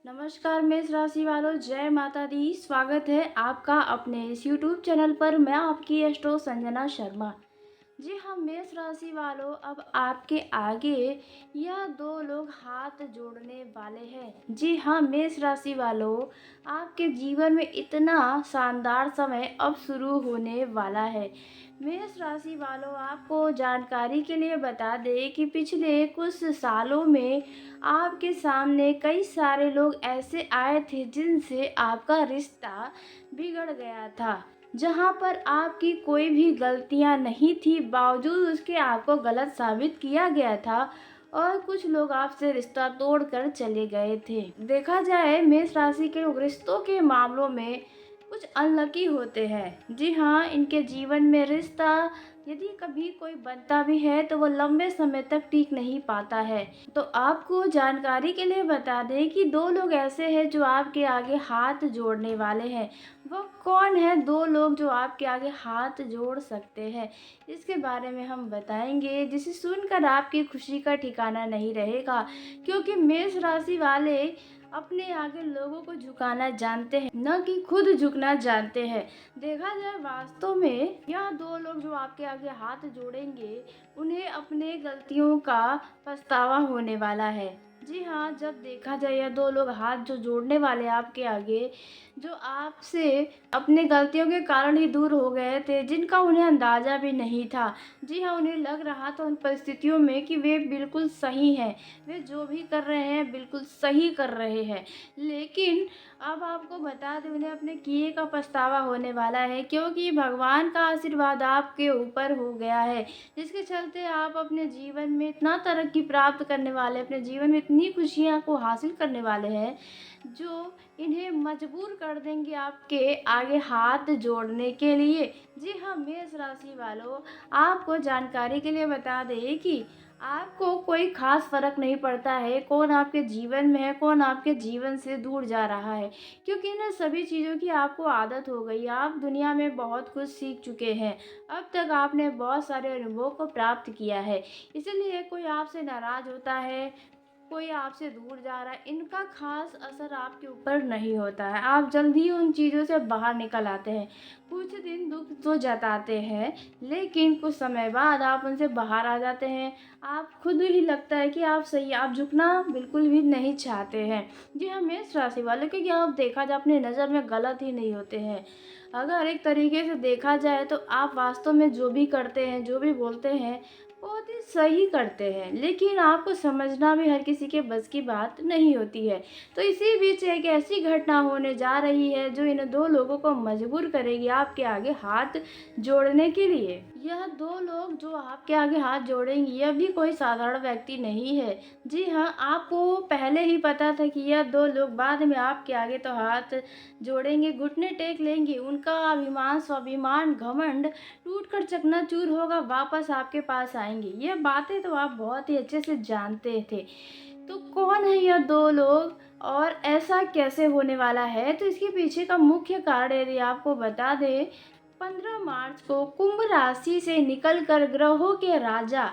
नमस्कार मेष राशि वालों, जय माता दी। स्वागत है आपका अपने इस यूट्यूब चैनल पर। मैं आपकी एस्ट्रो संजना शर्मा। जी हाँ मेष राशि वालों, अब आपके आगे यह दो लोग हाथ जोड़ने वाले हैं। जी हाँ मेष राशि वालों, आपके जीवन में इतना शानदार समय अब शुरू होने वाला है। मेष राशि वालों, आपको जानकारी के लिए बता दें कि पिछले कुछ सालों में आपके सामने कई सारे लोग ऐसे आए थे जिनसे आपका रिश्ता बिगड़ गया था। जहाँ पर आपकी कोई भी गलतियाँ नहीं थी, बावजूद उसके आपको गलत साबित किया गया था और कुछ लोग आपसे रिश्ता तोड़कर चले गए थे। देखा जाए मेष राशि के लोग रिश्तों के मामलों में कुछ अनलकी होते हैं। जी हाँ, इनके जीवन में रिश्ता यदि कभी कोई बनता भी है तो वो लंबे समय तक टिक नहीं पाता है। तो आपको जानकारी के लिए बता दें कि दो लोग ऐसे हैं जो आपके आगे हाथ जोड़ने वाले हैं। वो कौन है दो लोग जो आपके आगे हाथ जोड़ सकते हैं, इसके बारे में हम बताएंगे, जिसे सुनकर आपकी खुशी का ठिकाना नहीं रहेगा। क्योंकि मेष राशि वाले अपने आगे लोगों को झुकाना जानते हैं, न कि खुद झुकना जानते हैं। देखा जाए वास्तव में यह दो लोग जो आपके आगे हाथ जोड़ेंगे, उन्हें अपने गलतियों का पछतावा होने वाला है। जी हाँ, जब देखा जाए यह दो लोग हाथ जो जोड़ने वाले हैं आपके आगे, जो आपसे अपने गलतियों के कारण ही दूर हो गए थे, जिनका उन्हें अंदाज़ा भी नहीं था। जी हाँ, उन्हें लग रहा था उन परिस्थितियों में कि वे बिल्कुल सही हैं, वे जो भी कर रहे हैं बिल्कुल सही कर रहे हैं। लेकिन अब आपको बता दें, उन्हें अपने किए का पछतावा होने वाला है, क्योंकि भगवान का आशीर्वाद आपके ऊपर हो गया है, जिसके चलते आप अपने जीवन में इतना तरक्की प्राप्त करने वाले, अपने जीवन में इतनी खुशियाँ को हासिल करने वाले हैं, जो इन्हें मजबूर कर देंगे आपके आगे हाथ जोड़ने के लिए। जी हाँ मेष राशि वालों, आपको जानकारी के लिए बता दें कि आपको कोई खास फर्क नहीं पड़ता है कौन आपके जीवन में है, कौन आपके जीवन से दूर जा रहा है, क्योंकि इन सभी चीज़ों की आपको आदत हो गई। आप दुनिया में बहुत कुछ सीख चुके हैं, अब तक आपने बहुत सारे अनुभवों को प्राप्त किया है। इसलिए कोई आपसे नाराज़ होता है, कोई आपसे दूर जा रहा है, इनका खास असर आपके ऊपर नहीं होता है। आप जल्दी ही उन चीज़ों से बाहर निकल आते हैं। कुछ दिन दुख तो जताते हैं, लेकिन कुछ समय बाद आप उनसे बाहर आ जाते हैं। आप खुद ही लगता है कि आप सही, आप झुकना बिल्कुल भी नहीं चाहते हैं। जी हाँ मेष राशि वालों, क्योंकि आप देखा जाए अपनी नज़र में गलत ही नहीं होते हैं। अगर एक तरीके से देखा जाए तो आप वास्तव में जो भी करते हैं, जो भी बोलते हैं, बहुत ही सही करते हैं, लेकिन आपको समझना भी हर किसी के बस की बात नहीं होती है। तो इसी बीच एक ऐसी घटना होने जा रही है जो इन दो लोगों को मजबूर करेगी आपके आगे हाथ जोड़ने के लिए। यह दो लोग जो आपके आगे हाथ जोड़ेंगे, यह भी कोई साधारण व्यक्ति नहीं है। जी हाँ, आपको पहले ही पता था कि यह दो लोग बाद में आपके आगे तो हाथ जोड़ेंगे, घुटने टेक लेंगे, उनका अभिमान, स्वाभिमान, घमंड टूटकर चकनाचूर होगा, वापस आपके पास आएंगे। ये बातें तो आप बहुत ही अच्छे से जानते थे। तो कौन है यह दो लोग और ऐसा कैसे होने वाला है? तो इसके पीछे का मुख्य कारण यदि आपको बता दें, 15 मार्च को कुंभ राशि से निकलकर ग्रहों के राजा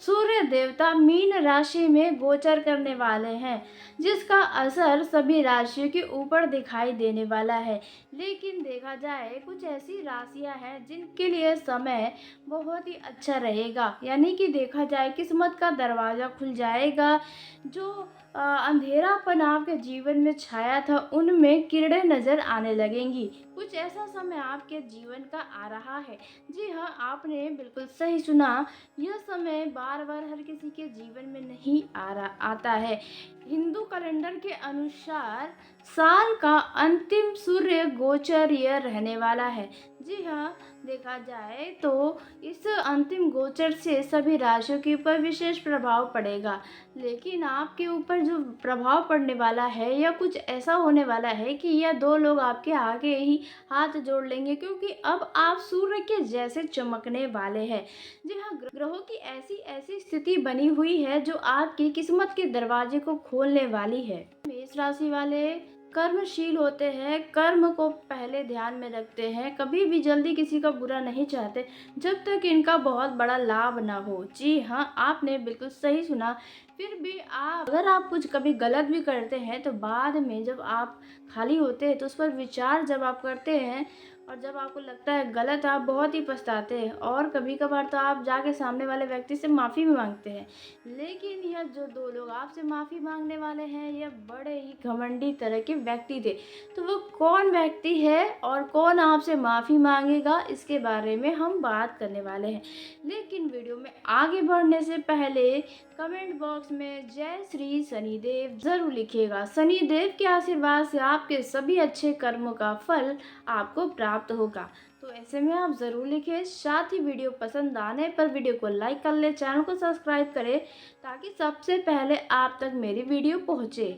सूर्य देवता मीन राशि में गोचर करने वाले हैं, जिसका असर सभी राशियों के ऊपर दिखाई देने वाला है। लेकिन देखा जाए कुछ ऐसी राशियां हैं जिनके लिए समय बहुत ही अच्छा रहेगा, यानी कि देखा जाए किस्मत का दरवाज़ा खुल जाएगा। जो अंधेरापन आपके जीवन में छाया था, उनमें किरणें नज़र आने लगेंगी। कुछ ऐसा समय आपके जीवन का आ रहा है। जी हाँ, आपने बिल्कुल सही सुना। यह समय बार बार हर किसी के जीवन में नहीं आता है। हिंदू कैलेंडर के अनुसार साल का अंतिम सूर्य गोचर यह रहने वाला है। जी हाँ, देखा जाए तो इस अंतिम गोचर से सभी राशियों के ऊपर विशेष प्रभाव पड़ेगा, लेकिन आपके ऊपर जो प्रभाव पड़ने वाला है यह कुछ ऐसा होने वाला है कि यह दो लोग आपके आगे ही हाथ जोड़ लेंगे, क्योंकि अब आप सूर्य के जैसे चमकने वाले हैं। जी हाँ, ग्रहों की ऐसी ऐसी स्थिति बनी हुई है जो आपकी किस्मत के दरवाजे को खोलने वाली है। मेष राशि वाले, कर्मशील होते हैं, कर्म को पहले ध्यान में रखते हैं, कभी भी जल्दी किसी का बुरा नहीं चाहते जब तक इनका बहुत बड़ा लाभ ना हो। जी हाँ, आपने बिल्कुल सही सुना। फिर भी आप अगर आप कुछ कभी गलत भी करते हैं तो बाद में जब आप खाली होते हैं तो उस पर विचार जब आप करते हैं और जब आपको लगता है गलत, आप बहुत ही पछताते हैं और कभी-कभार तो आप जाके सामने वाले व्यक्ति से माफ़ी भी माँगते हैं। लेकिन यह जो 2 लोग आपसे माफ़ी माँगने वाले हैं, यह बड़े ही घमंडी तरह के व्यक्ति थे। तो वो कौन व्यक्ति है और कौन आपसे माफ़ी माँगेगा, इसके बारे में हम बात करने वाले हैं। लेकिन वीडियो में आगे बढ़ने से पहले कमेंट बॉक्स में जय श्री शनिदेव ज़रूर लिखिएगा। शनिदेव के आशीर्वाद से आपके सभी अच्छे कर्मों का फल आपको प्राप्त होगा। तो ऐसे में आप ज़रूर लिखें। साथ ही वीडियो पसंद आने पर वीडियो को लाइक कर लें, चैनल को सब्सक्राइब करें ताकि सबसे पहले आप तक मेरी वीडियो पहुँचे।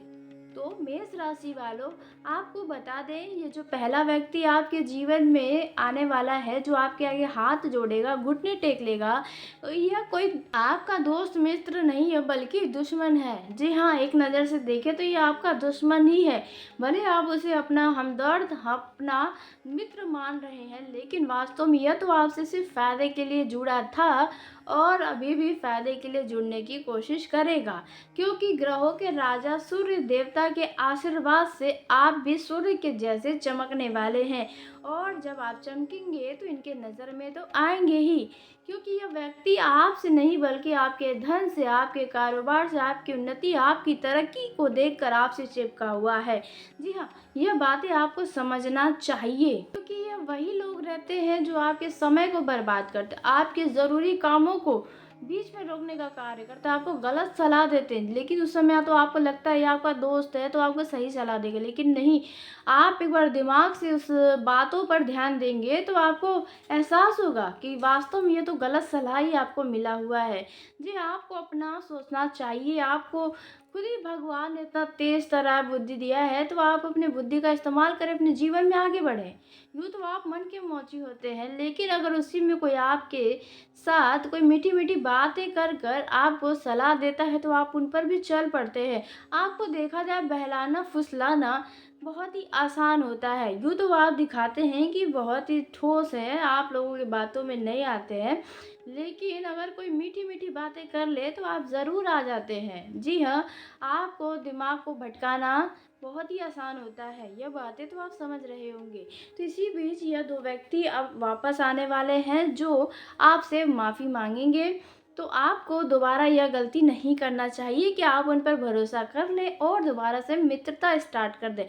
तो मेष राशि वालों, आपको बता दें, ये जो पहला व्यक्ति आपके जीवन में आने वाला है, जो आपके आगे हाथ जोड़ेगा, घुटने टेक लेगा, यह कोई आपका दोस्त मित्र नहीं है बल्कि दुश्मन है। जी हाँ, एक नज़र से देखें तो ये आपका दुश्मन ही है। भले आप उसे अपना हमदर्द, अपना मित्र मान रहे हैं, लेकिन वास्तव में यह तो आपसे सिर्फ फ़ायदे के लिए जुड़ा था और अभी भी फ़ायदे के लिए जुड़ने की कोशिश करेगा, क्योंकि ग्रहों के राजा सूर्य देवता के आशीर्वाद से आप भी सूर्य के जैसे चमकने वाले हैं और जब आप चमकेंगे तो इनके नज़र में तो आएंगे ही, क्योंकि यह व्यक्ति आपसे नहीं बल्कि आपके धन से, आपके कारोबार से, आपकी उन्नति, आपकी तरक्की को देखकर आपसे चिपका हुआ है। जी हाँ, यह बातें आपको समझना चाहिए, क्योंकि ये वही लोग रहते हैं जो आपके समय को बर्बाद करते, आपके ज़रूरी कामों को बीच में रोकने का कार्य करते हैं, आपको गलत सलाह देते हैं। लेकिन उस समय तो आपको लगता है ये आपका दोस्त है तो आपको सही सलाह देगा, लेकिन नहीं, आप एक बार दिमाग से उस बातों पर ध्यान देंगे तो आपको एहसास होगा कि वास्तव में ये तो गलत सलाह ही आपको मिला हुआ है। जी, आपको अपना सोचना चाहिए। आपको खुद ही भगवान ने इतना तेज तरह बुद्धि दिया है, तो आप अपनी बुद्धि का इस्तेमाल करें, अपने जीवन में आगे बढ़ें। यूँ तो आप मन के मौजी होते हैं, लेकिन अगर उसी में कोई आपके साथ कोई मीठी मीठी बातें कर कर आपको सलाह देता है तो आप उन पर भी चल पड़ते हैं। आपको देखा जाए बहलाना फुसलाना बहुत ही आसान होता है। यूँ तो आप दिखाते हैं कि बहुत ही ठोस हैं, आप लोगों की बातों में नहीं आते हैं, लेकिन अगर कोई मीठी मीठी बातें कर ले तो आप ज़रूर आ जाते हैं। जी हाँ, आपको दिमाग को भटकाना बहुत ही आसान होता है। यह बातें तो आप समझ रहे होंगे। तो इसी बीच यह 2 व्यक्ति अब वापस आने वाले हैं जो आपसे माफ़ी माँगेंगे। तो आपको दोबारा यह गलती नहीं करना चाहिए कि आप उन पर भरोसा कर लें और दोबारा से मित्रता स्टार्ट कर दें।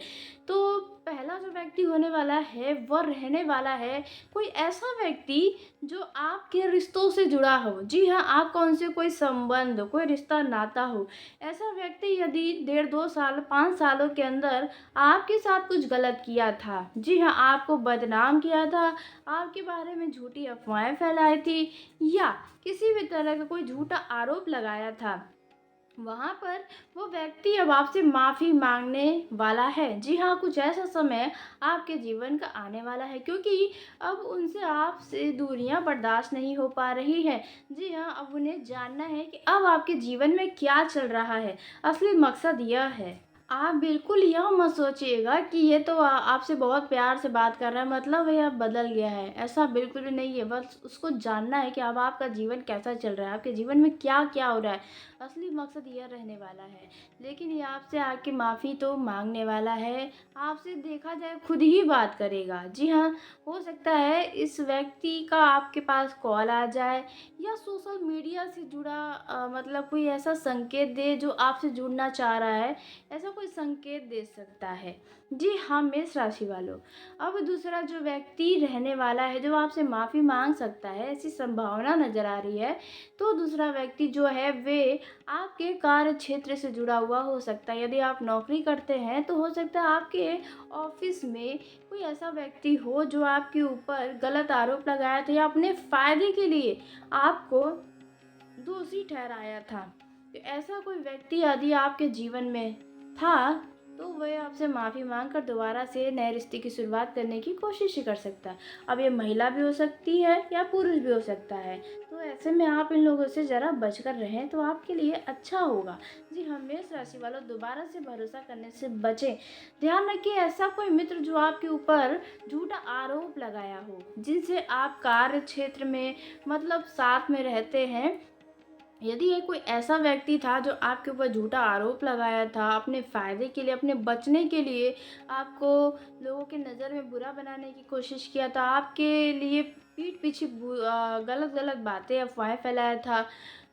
तो पहला जो व्यक्ति होने वाला है वह रहने वाला है कोई ऐसा व्यक्ति जो आपके रिश्तों से जुड़ा हो। जी हाँ, आपका उनसे कोई संबंध, कोई रिश्ता नाता हो। ऐसा व्यक्ति यदि 1.5-2 साल, 5 सालों के अंदर आपके साथ कुछ गलत किया था, जी हाँ, आपको बदनाम किया था, आपके बारे में झूठी अफ़वाहें फैलाई थी या किसी भी तरह का कोई झूठा आरोप लगाया था, वहाँ पर वो व्यक्ति अब आपसे माफ़ी माँगने वाला है। जी हाँ, कुछ ऐसा समय आपके जीवन का आने वाला है, क्योंकि अब उनसे आपसे दूरियां बर्दाश्त नहीं हो पा रही हैं। जी हाँ, अब उन्हें जानना है कि अब आपके जीवन में क्या चल रहा है। असली मकसद यह है, आप बिल्कुल यह मत सोचिएगा कि ये तो आपसे बहुत प्यार से बात कर रहा है, मतलब ये अब बदल गया है। ऐसा बिल्कुल भी नहीं है। बस उसको जानना है कि अब आपका जीवन कैसा चल रहा है, आपके जीवन में क्या क्या हो रहा है। असली मकसद यह रहने वाला है। लेकिन ये आपसे आके माफ़ी तो मांगने वाला है, आपसे देखा जाए खुद ही बात करेगा। जी हाँ, हो सकता है इस व्यक्ति का आपके पास कॉल आ जाए या सोशल मीडिया से जुड़ा मतलब कोई ऐसा संकेत दे जो आपसे जुड़ना चाह रहा है, ऐसा कोई संकेत दे सकता है। जी हाँ, मेष राशि वालों, अब दूसरा जो व्यक्ति रहने वाला है जो आपसे माफ़ी मांग सकता है, ऐसी संभावना नज़र आ रही है। तो दूसरा व्यक्ति जो है वे आपके कार्य क्षेत्र से जुड़ा हुआ हो सकता है। यदि आप नौकरी करते हैं तो हो सकता है आपके ऑफिस में कोई ऐसा व्यक्ति हो जो आपके ऊपर गलत आरोप लगाया था या अपने फ़ायदे के लिए आपको दोषी ठहराया था। तो ऐसा कोई व्यक्ति यदि आपके जीवन में था तो वह आपसे माफ़ी मांग कर दोबारा से नए रिश्ते की शुरुआत करने की कोशिश ही कर सकता है। अब ये महिला भी हो सकती है या पुरुष भी हो सकता है। तो ऐसे में आप इन लोगों से ज़रा बचकर रहें तो आपके लिए अच्छा होगा। जी हाँ, मेष राशि वालों, दोबारा से भरोसा करने से बचें। ध्यान रखिए, ऐसा कोई मित्र जो आपके ऊपर झूठा आरोप लगाया हो, जिनसे आप कार्य क्षेत्र में मतलब साथ में रहते हैं, यदि ये कोई ऐसा व्यक्ति था जो आपके ऊपर झूठा आरोप लगाया था, अपने फ़ायदे के लिए, अपने बचने के लिए आपको लोगों की नज़र में बुरा बनाने की कोशिश किया था, आपके लिए पीठ पीछे गलत-गलत बातें, अफ़वाहें फैलाया था,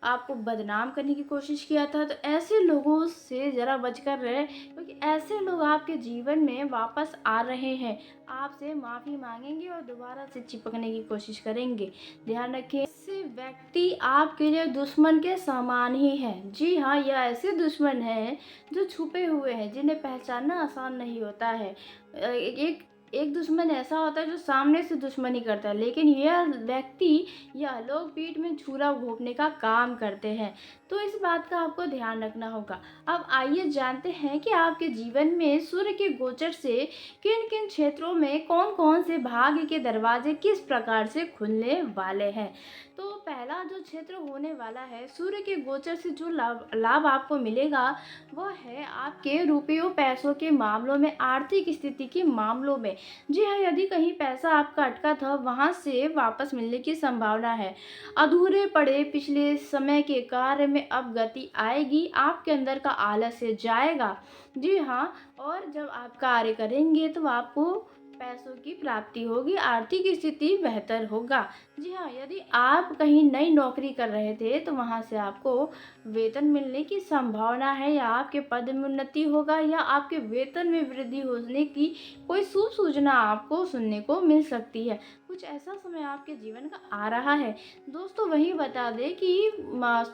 आपको बदनाम करने की कोशिश किया था, तो ऐसे लोगों से ज़रा बचकर रहें, क्योंकि ऐसे लोग आपके जीवन में वापस आ रहे हैं, आपसे माफ़ी माँगेंगे और दोबारा से चिपकने की कोशिश करेंगे। ध्यान रखें, ऐसे व्यक्ति आपके लिए दुश्मन के समान ही हैं। जी हाँ, ये ऐसे दुश्मन हैं जो छुपे हुए हैं, जिन्हें पहचानना आसान नहीं होता है। एक एक दुश्मन ऐसा होता है जो सामने से दुश्मनी करता है, लेकिन यह व्यक्ति या लोग पीठ में छुरा घोंपने का काम करते हैं। तो इस बात का आपको ध्यान रखना होगा। अब आइए जानते हैं कि आपके जीवन में सूर्य के गोचर से किन-किन क्षेत्रों में कौन-कौन से भाग्य के दरवाजे किस प्रकार से खुलने वाले हैं। तो पहला जो क्षेत्र होने वाला है, सूर्य के गोचर से जो लाभ लाभ आपको मिलेगा, वह है आपके रुपयों पैसों के मामलों में, आर्थिक स्थिति के मामलों में। जी हाँ, यदि कहीं पैसा आपका अटका था, वहाँ से वापस मिलने की संभावना है। अधूरे पड़े पिछले समय के कार्य में अब गति आएगी, आपके अंदर का आलस्य जाएगा। जी हाँ, और जब आप कार्य करेंगे तो आपको पैसों की प्राप्ति होगी, आर्थिक स्थिति बेहतर होगा। जी हाँ, यदि आप कहीं नई नौकरी कर रहे थे तो वहाँ से आपको वेतन मिलने की संभावना है, या आपके पद में उन्नति होगा, या आपके वेतन में वृद्धि होने की कोई शुभ सूचना आपको सुनने को मिल सकती है। कुछ ऐसा समय आपके जीवन का आ रहा है। दोस्तों, वही बता दें कि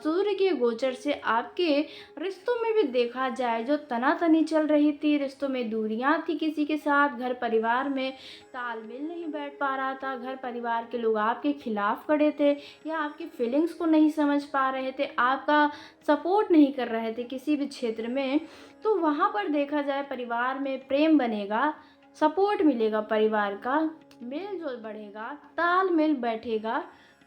सूर्य के गोचर से आपके रिश्तों में भी देखा जाए, जो तनातनी चल रही थी, रिश्तों में दूरियां थी किसी के साथ, घर परिवार में तालमेल नहीं बैठ पा रहा था, घर परिवार के लोग आपके खिलाफ खड़े थे, या आपकी फीलिंग्स को नहीं समझ पा रहे थे, आपका सपोर्ट नहीं कर रहे थे किसी भी क्षेत्र में, तो वहाँ पर देखा जाए परिवार में प्रेम बनेगा, सपोर्ट मिलेगा परिवार का, मेल जोल बढ़ेगा, तालमेल बैठेगा,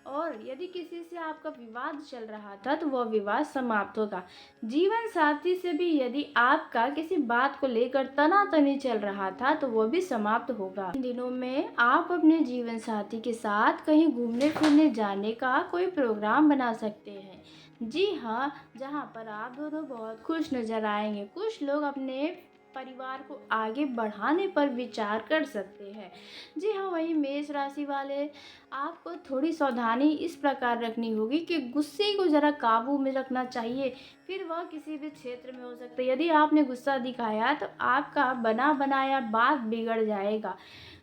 और यदि किसी से आपका विवाद चल रहा था तो वह विवाद समाप्त होगा। जीवन साथी से भी यदि आपका किसी बात को लेकर तनातनी चल रहा था तो वह भी समाप्त होगा। इन दिनों में आप अपने जीवन साथी के साथ कहीं घूमने फिरने जाने का कोई प्रोग्राम बना सकते हैं। जी हाँ, जहाँ पर आप दोनों बहुत खुश नजर आएंगे। कुछ लोग अपने परिवार को आगे बढ़ाने पर विचार कर सकते हैं। जी हाँ, वही मेष राशि वाले, आपको थोड़ी सावधानी इस प्रकार रखनी होगी कि गुस्से को ज़रा काबू में रखना चाहिए। फिर वह किसी भी क्षेत्र में हो सकता है। यदि आपने गुस्सा दिखाया तो आपका बना बनाया बात बिगड़ जाएगा।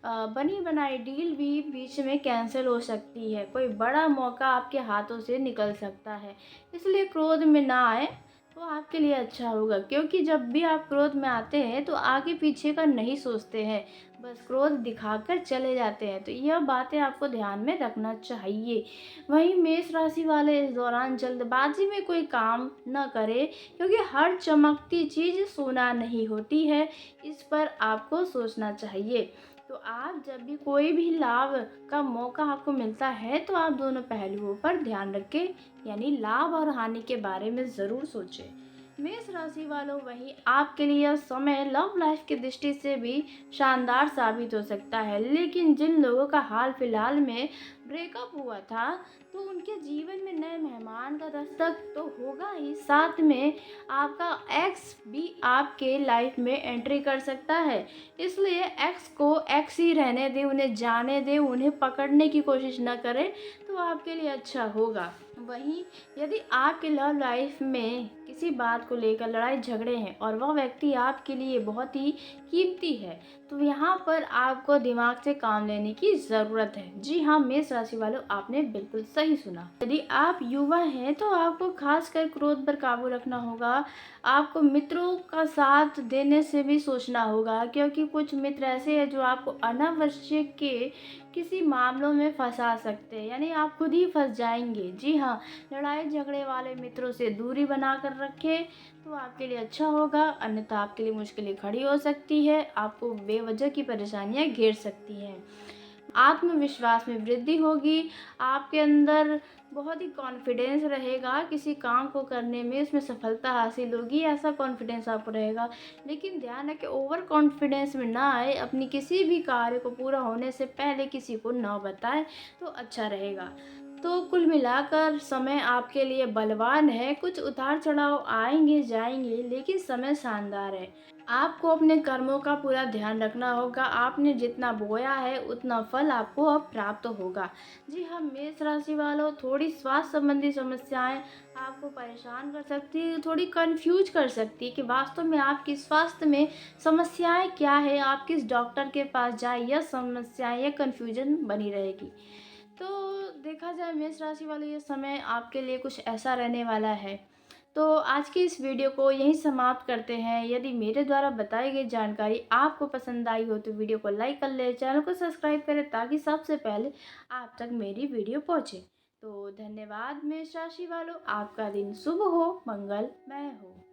बनी बनाई डील भी बीच में कैंसिल हो सकती है। कोई बड़ा मौका आपके हाथों से निकल सकता है। इसलिए क्रोध में ना आए तो आपके लिए अच्छा होगा, क्योंकि जब भी आप क्रोध में आते हैं तो आगे पीछे का नहीं सोचते हैं, बस क्रोध दिखाकर चले जाते हैं। तो यह बातें आपको ध्यान में रखना चाहिए। वहीं मेष राशि वाले, इस दौरान जल्दबाजी में कोई काम न करें, क्योंकि हर चमकती चीज़ सोना नहीं होती है, इस पर आपको सोचना चाहिए। तो आप जब भी कोई भी लाभ का मौका आपको मिलता है तो आप दोनों पहलुओं पर ध्यान रखें, यानी लाभ और हानि के बारे में ज़रूर सोचें। मेष राशि वालों, वहीं आपके लिए यह समय लव लाइफ की दृष्टि से भी शानदार साबित हो सकता है, लेकिन जिन लोगों का हाल फिलहाल में ब्रेकअप हुआ था तो उनके जीवन में नए मेहमान का दस्तक तो होगा ही, साथ में आपका एक्स भी आपके लाइफ में एंट्री कर सकता है। इसलिए एक्स को एक्स ही रहने दें, उन्हें जाने दें, उन्हें पकड़ने की कोशिश न करें, तो आपके लिए अच्छा होगा। वहीं यदि आपके लव लाइफ में किसी बात को लेकर लड़ाई झगड़े हैं और वह व्यक्ति आपके लिए बहुत ही कीमती है, तो यहाँ पर आपको दिमाग से काम लेने की ज़रूरत है। जी हाँ, मेष राशि वालों, आपने बिल्कुल सही सुना। यदि आप युवा हैं तो आपको खासकर क्रोध पर काबू रखना होगा। आपको मित्रों का साथ देने से भी सोचना होगा, क्योंकि कुछ मित्र ऐसे हैं जो आपको अनावश्यक के किसी मामलों में फंसा सकते हैं, यानी आप खुद ही फंस जाएंगे। जी हाँ, लड़ाई झगड़े वाले मित्रों से दूरी बना कर रखें तो आपके लिए अच्छा होगा, अन्यथा आपके लिए मुश्किलें खड़ी हो सकती है, आपको बेवजह की परेशानियां घेर सकती हैं। आत्मविश्वास में वृद्धि होगी, आपके अंदर बहुत ही कॉन्फिडेंस रहेगा, किसी काम को करने में उसमें सफलता हासिल होगी, ऐसा कॉन्फिडेंस आपको रहेगा। लेकिन ध्यान रखें, ओवर कॉन्फिडेंस में ना आए, अपनी किसी भी कार्य को पूरा होने से पहले किसी को ना बताएं तो अच्छा रहेगा। तो कुल मिलाकर समय आपके लिए बलवान है, कुछ उतार चढ़ाव आएंगे जाएंगे, लेकिन समय शानदार है। आपको अपने कर्मों का पूरा ध्यान रखना होगा, आपने जितना बोया है उतना फल आपको अब प्राप्त होगा। जी हाँ, मेष राशि वालों, थोड़ी स्वास्थ्य संबंधी समस्याएं आपको परेशान कर सकती है, थोड़ी कंफ्यूज कर सकती है कि वास्तव में आपकी स्वास्थ्य में समस्याएं क्या है, आप किस डॉक्टर के पास जाए, यह समस्याएं, यह कन्फ्यूजन बनी रहेगी। तो देखा जाए मेष राशि वाले, ये समय आपके लिए कुछ ऐसा रहने वाला है। तो आज की इस वीडियो को यहीं समाप्त करते हैं। यदि मेरे द्वारा बताई गई जानकारी आपको पसंद आई हो तो वीडियो को लाइक कर ले, चैनल को सब्सक्राइब करें ताकि सबसे पहले आप तक मेरी वीडियो पहुंचे। तो धन्यवाद मेष राशि वालों, आपका दिन शुभ हो, मंगलमय हो।